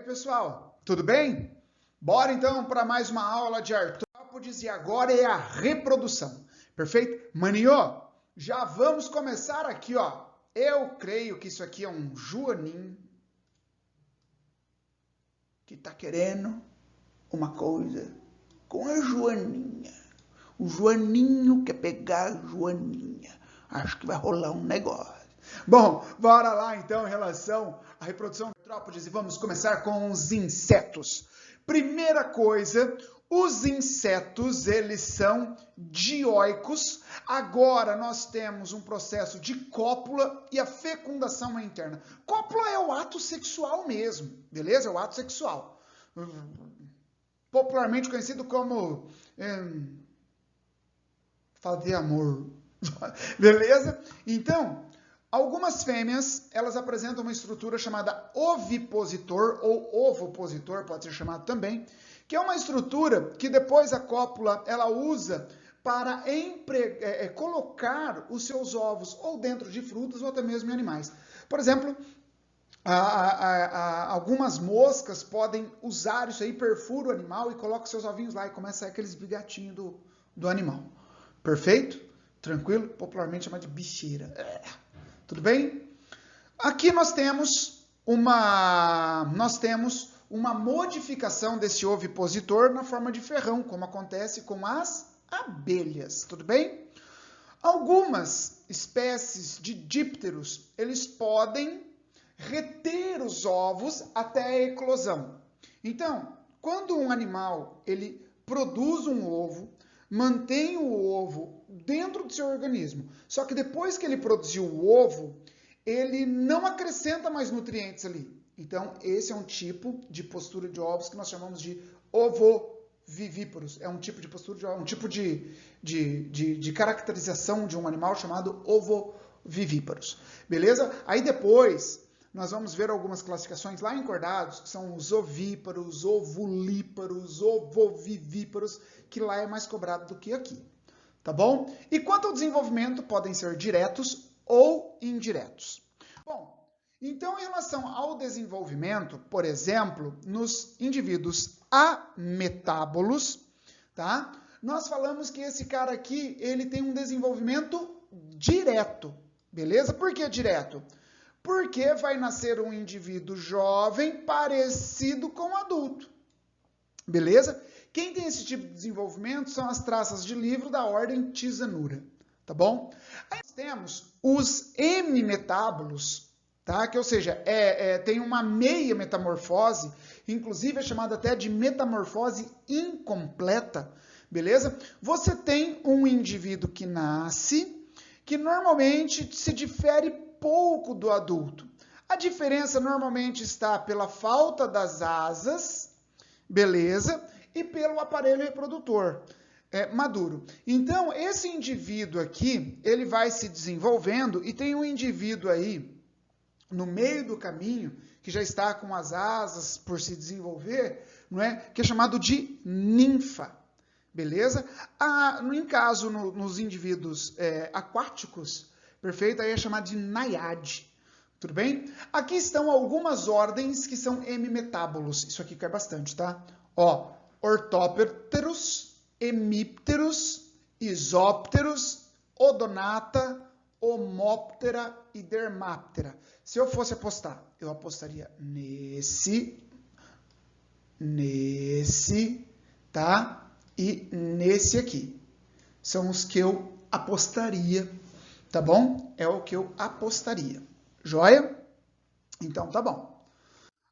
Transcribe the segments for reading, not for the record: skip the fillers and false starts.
pessoal, tudo bem? Bora então para mais uma aula de artrópodes e agora é a reprodução, perfeito? Maninho, já vamos começar aqui, ó. Eu creio que isso aqui é um joaninho que tá querendo uma coisa com a joaninha. O joaninho quer pegar a joaninha. Acho que vai rolar um negócio. Bom, bora lá então em relação à reprodução de artrópodes e vamos começar com os insetos. Primeira coisa, os insetos, eles são dioicos. Agora nós temos um processo de cópula e a fecundação é interna. Cópula é o ato sexual mesmo, beleza? É o ato sexual. Popularmente conhecido como fala de amor. Beleza? Então, algumas fêmeas, elas apresentam uma estrutura chamada ovipositor ou ovopositor, pode ser chamado também, que é uma estrutura que depois a cópula ela usa para colocar os seus ovos ou dentro de frutas ou até mesmo em animais. Por exemplo, algumas moscas podem usar isso aí, perfura o animal e coloca seus ovinhos lá e começa a sair aqueles bigatinhos do animal. Perfeito? Tranquilo? Popularmente chamado de bicheira. Tudo bem? Aqui nós temos uma modificação desse ovipositor na forma de ferrão, como acontece com as abelhas. Tudo bem? Algumas espécies de dípteros, eles podem reter os ovos até a eclosão. Então, quando um animal ele produz um ovo, mantém o ovo dentro do seu organismo. Só que depois que ele produziu o ovo, ele não acrescenta mais nutrientes ali. Então, esse é um tipo de postura de ovos que nós chamamos de ovovivíparos. É um tipo de postura de ovos, um tipo de caracterização de um animal chamado ovovivíparos. Beleza? Aí depois nós vamos ver algumas classificações lá em Cordados, que são os ovíparos, ovulíparos, ovovivíparos, que lá é mais cobrado do que aqui, tá bom? E quanto ao desenvolvimento, podem ser diretos ou indiretos. Bom, então em relação ao desenvolvimento, por exemplo, nos indivíduos ametábolos, tá? Nós falamos que esse cara aqui, ele tem um desenvolvimento direto, beleza? Por que direto? Porque vai nascer um indivíduo jovem parecido com um adulto. Beleza? Quem tem esse tipo de desenvolvimento são as traças de livro da ordem Tisanura. Tá bom? Aí nós temos os hemimetábolos, tá? Que, ou seja, tem uma meia metamorfose, inclusive é chamada até de metamorfose incompleta. Beleza? Você tem um indivíduo que nasce, que normalmente se difere pouco do adulto. A diferença normalmente está pela falta das asas, beleza? E pelo aparelho reprodutor maduro. Então, esse indivíduo aqui, ele vai se desenvolvendo e tem um indivíduo aí no meio do caminho, que já está com as asas por se desenvolver, não é? Que é chamado de ninfa. Beleza? Nos indivíduos aquáticos, perfeito? Aí é chamado de naiade. Tudo bem? Aqui estão algumas ordens que são hemimetábolos. Isso aqui cai bastante, tá? Ó, ortópteros, hemípteros, isópteros, odonata, homóptera e dermáptera. Se eu fosse apostar, eu apostaria nesse, tá? E nesse aqui. São os que eu apostaria. Tá bom? É o que eu apostaria. Joia? Então, tá bom.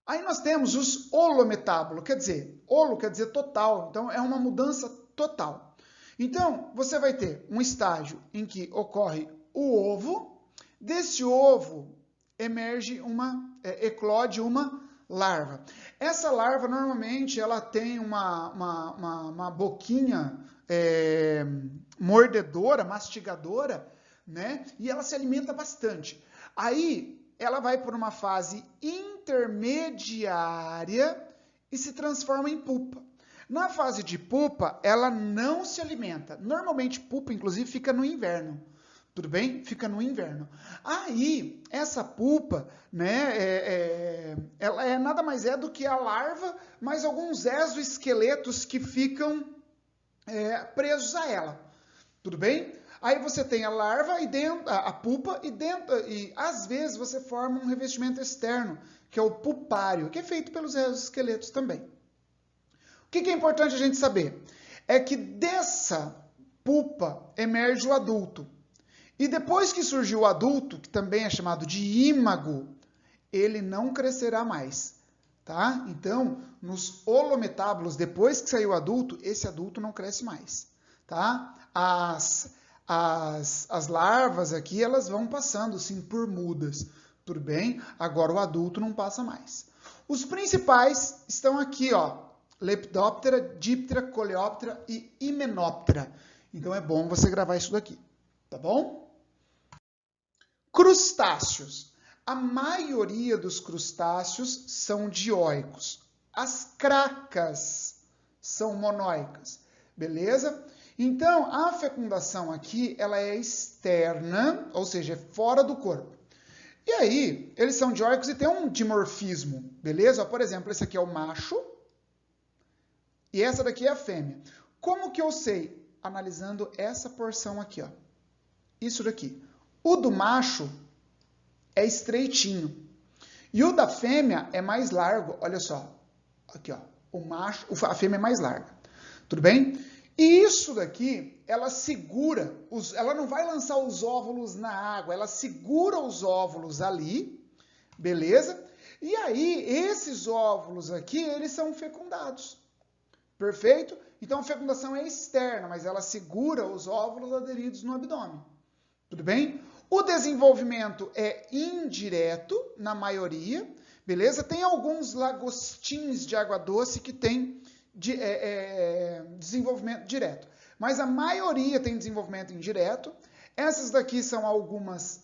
Aí nós temos os holometábolos, quer dizer, holo quer dizer total, então é uma mudança total. Então, você vai ter um estágio em que ocorre o ovo, desse ovo eclode uma larva. Essa larva, normalmente, ela tem uma boquinha mordedora, mastigadora, né? E ela se alimenta bastante. Aí ela vai por uma fase intermediária e se transforma em pupa. Na fase de pupa, ela não se alimenta. Normalmente, pupa, inclusive, fica no inverno, Tudo bem? Fica no inverno. Aí, essa pupa, né, ela nada mais é do que a larva, mais alguns exoesqueletos que ficam presos a ela. Tudo bem? Aí você tem a larva e dentro, a pupa e às vezes você forma um revestimento externo, que é o pupário, que é feito pelos exoesqueletos também. O que é importante a gente saber? É que dessa pupa emerge o adulto. E depois que surgiu o adulto, que também é chamado de ímago, ele não crescerá mais. Tá? Então, nos holometábulos, depois que saiu o adulto, esse adulto não cresce mais. Tá? As larvas aqui, elas vão passando, sim, por mudas. Tudo bem? Agora o adulto não passa mais. Os principais estão aqui, ó. Lepidoptera, Diptera, Coleóptera e Hymenoptera. Então é bom você gravar isso daqui. Tá bom? Crustáceos. A maioria dos crustáceos são dioicos. As cracas são monóicas. Beleza? Então, a fecundação aqui, ela é externa, ou seja, é fora do corpo. E aí, eles são dioicos e tem um dimorfismo, beleza? Por exemplo, esse aqui é o macho e essa daqui é a fêmea. Como que eu sei? Analisando essa porção aqui, ó. Isso daqui. O do macho é estreitinho e o da fêmea é mais largo. Olha só, aqui, ó. A fêmea é mais larga. Tudo bem? E isso daqui, ela segura, ela não vai lançar os óvulos na água, ela segura os óvulos ali, beleza? E aí, esses óvulos aqui, eles são fecundados, perfeito? Então, a fecundação é externa, mas ela segura os óvulos aderidos no abdômen, tudo bem? O desenvolvimento é indireto, na maioria, beleza? Tem alguns lagostins de água doce que tem desenvolvimento direto. Mas a maioria tem desenvolvimento indireto. Essas daqui são algumas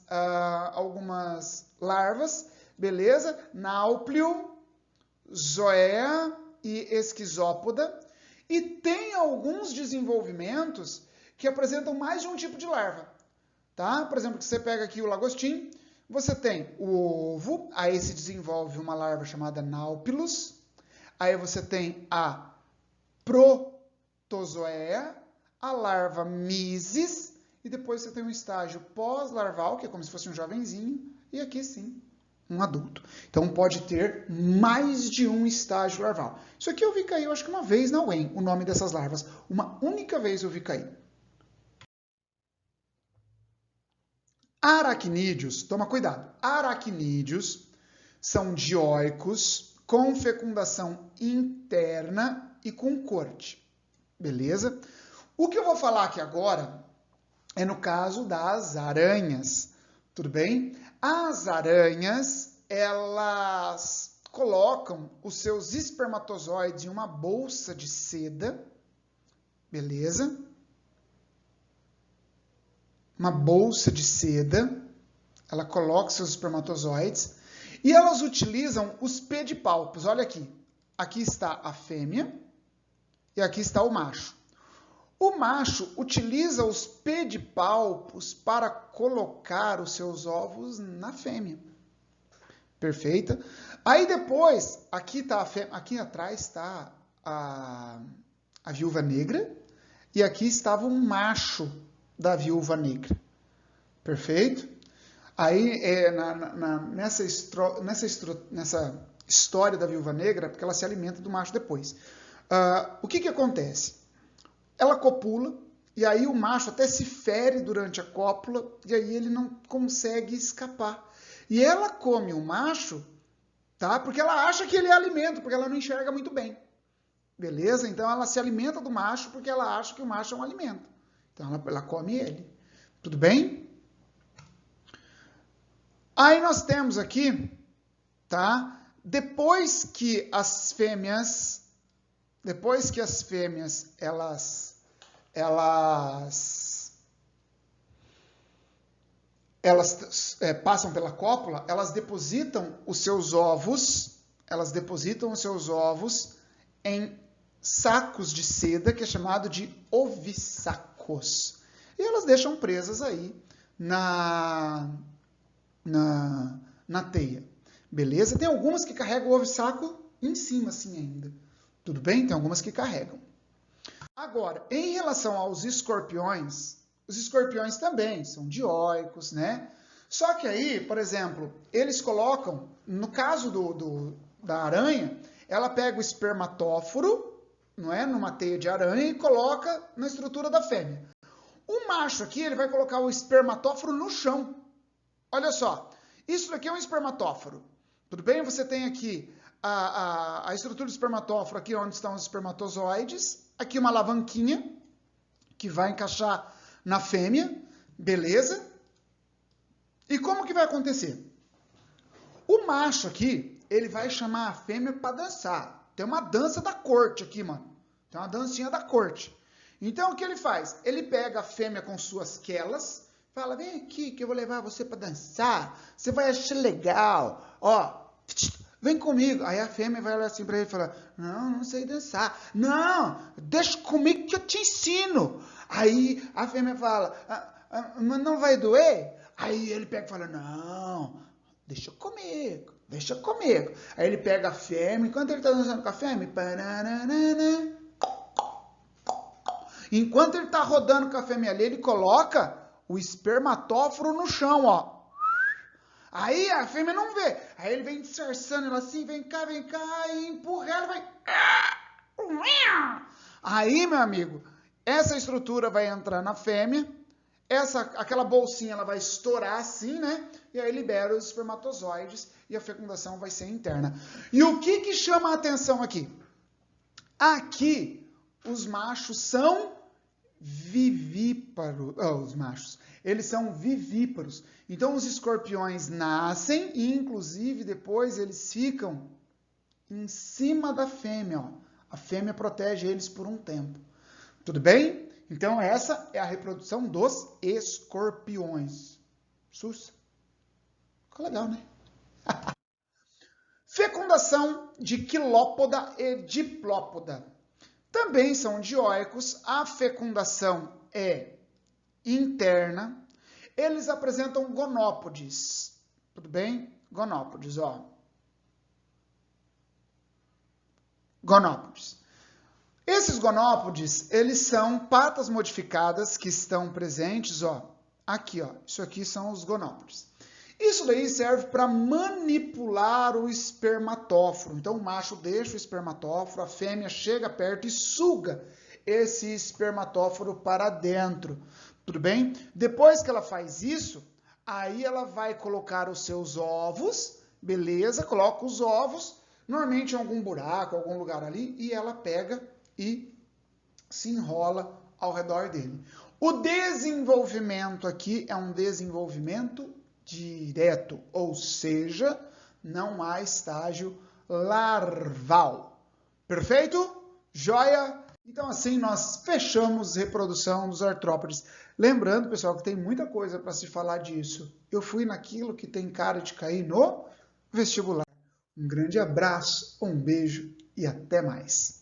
larvas, beleza? Náuplio, zoea e esquizópoda. E tem alguns desenvolvimentos que apresentam mais de um tipo de larva. Tá? Por exemplo, que você pega aqui o lagostim, você tem o ovo, aí se desenvolve uma larva chamada náupilus. Aí você tem a protozoea, a larva mises, e depois você tem um estágio pós-larval, que é como se fosse um jovenzinho, e aqui sim, um adulto. Então pode ter mais de um estágio larval. Isso aqui eu vi cair, eu acho que uma vez na UEM, o nome dessas larvas. Uma única vez eu vi cair. Aracnídeos, toma cuidado, aracnídeos são dioicos com fecundação interna e com corte, beleza? O que eu vou falar aqui agora é no caso das aranhas, tudo bem? As aranhas, elas colocam os seus espermatozoides em uma bolsa de seda, beleza? Uma bolsa de seda, ela coloca seus espermatozoides e elas utilizam os pedipalpos. Olha aqui, aqui está a fêmea e aqui está o macho. O macho utiliza os pedipalpos para colocar os seus ovos na fêmea. Perfeita? Aí depois, aqui tá a fêmea, aqui atrás está a viúva negra e aqui estava um macho da viúva negra. Perfeito? Aí, nessa história da viúva negra, porque ela se alimenta do macho depois. O que acontece? Ela copula, e aí o macho até se fere durante a cópula, e aí ele não consegue escapar. E ela come o macho, tá? Porque ela acha que ele é alimento, porque ela não enxerga muito bem. Beleza? Então ela se alimenta do macho porque ela acha que o macho é um alimento. Então ela come ele. Tudo bem? Aí nós temos aqui, tá? Depois que as fêmeas elas passam pela cópula, elas depositam os seus ovos em sacos de seda, que é chamado de ovissacos. E elas deixam presas aí na teia. Beleza? Tem algumas que carregam o ovo e saco em cima assim ainda. Tudo bem? Tem algumas que carregam. Agora, em relação aos escorpiões, os escorpiões também são dioicos, né? Só que aí, por exemplo, eles colocam, no caso da aranha, ela pega o espermatóforo, não é, numa teia de aranha e coloca na estrutura da fêmea. O macho aqui, ele vai colocar o espermatóforo no chão. Olha só, isso daqui é um espermatóforo. Tudo bem? Você tem aqui a estrutura do espermatóforo, aqui onde estão os espermatozoides. Aqui uma alavanquinha que vai encaixar na fêmea. Beleza? E como que vai acontecer? O macho aqui, ele vai chamar a fêmea para dançar. Tem uma dança da corte aqui, mano. Tem uma dancinha da corte. Então, o que ele faz? Ele pega a fêmea com suas quelas, fala, vem aqui que eu vou levar você para dançar. Você vai achar legal. Ó, vem comigo. Aí a fêmea vai olhar assim para ele e falar, não sei dançar. Não, deixa comigo que eu te ensino. Aí a fêmea fala, mas não vai doer? Aí ele pega e fala, não, deixa comigo. Aí ele pega a fêmea, enquanto ele está dançando com a fêmea, enquanto ele está rodando com a fêmea ali, ele coloca o espermatóforo no chão, ó. Aí a fêmea não vê. Aí ele vem disfarçando ela assim, vem cá, e empurra ela, vai... Aí, meu amigo, essa estrutura vai entrar na fêmea, aquela bolsinha ela vai estourar assim, né? E aí libera os espermatozoides e a fecundação vai ser interna. E o que chama a atenção aqui? Aqui, os machos são vivíparos. Os machos, eles são vivíparos. Então, os escorpiões nascem e, inclusive, depois eles ficam em cima da fêmea. Ó. A fêmea protege eles por um tempo. Tudo bem? Então, essa é a reprodução dos escorpiões. Sussa. Ficou legal, né? Fecundação de quilópoda e diplópoda. Também são dioicos. A fecundação é interna. Eles apresentam gonópodes. Tudo bem? Gonópodes, ó. Gonópodes. Esses gonópodes, eles são patas modificadas que estão presentes, ó. Aqui, ó. Isso aqui são os gonópodes. Isso daí serve para manipular o espermatóforo. Então, o macho deixa o espermatóforo, a fêmea chega perto e suga esse espermatóforo para dentro. Tudo bem? Depois que ela faz isso, aí ela vai colocar os seus ovos, beleza? Coloca os ovos, normalmente em algum buraco, algum lugar ali, e ela pega e se enrola ao redor dele. O desenvolvimento aqui é um desenvolvimento direto, ou seja, não há estágio larval. Perfeito? Joia? Então assim nós fechamos a reprodução dos artrópodes. Lembrando, pessoal, que tem muita coisa para se falar disso. Eu fui naquilo que tem cara de cair no vestibular. Um grande abraço, um beijo e até mais.